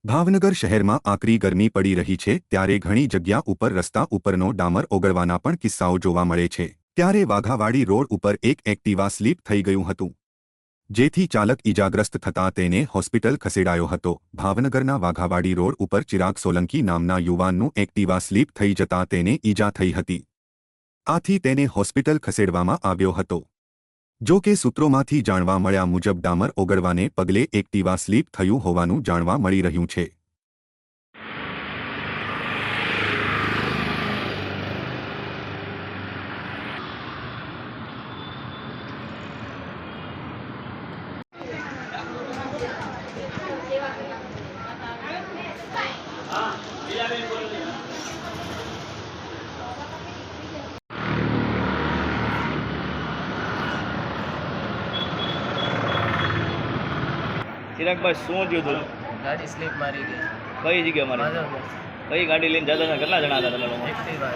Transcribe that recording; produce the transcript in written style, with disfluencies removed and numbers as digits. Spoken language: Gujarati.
ભાવનગર શહેરમાં આકરી ગરમી પડી રહી છે ત્યારે ઘણી જગ્યા ઉપર રસ્તા ઉપરનો ડામર ઓગળવાના પણ કિસ્સાઓ જોવા મળે છે। ત્યારે વાઘાવાડી રોડ ઉપર એક એક્ટિવા સ્લીપ થઈ ગયું હતું, જેથી ચાલક ઈજાગ્રસ્ત થતાં તેને હોસ્પિટલ ખસેડાયો હતો। ભાવનગરના વાઘાવાડી રોડ ઉપર ચિરાગ સોલંકી નામના યુવાનનું એક્ટિવા સ્લીપ થઈ જતાં તેને ઈજા થઈ હતી, આથી તેને હોસ્પિટલ ખસેડવામાં આવ્યો હતો। જો કે સૂત્રોમાંથી જાણવા મળ્યા મુજબ ડામર ઓગળવાને પગલે એક્ટિવા સ્લીપ થયું હોવાનું જાણવા મળી રહ્યું છે। ચિરાગ ભાઈ શું થયું હતું? ગાડી સ્લીપ મારી ગઈ। કઈ જગ્યા મારી? ભાવનગર કઈ ગાડી લઈને જતા હતા? કેટલા જણા હતા તમે લોકો? એક્ટિવા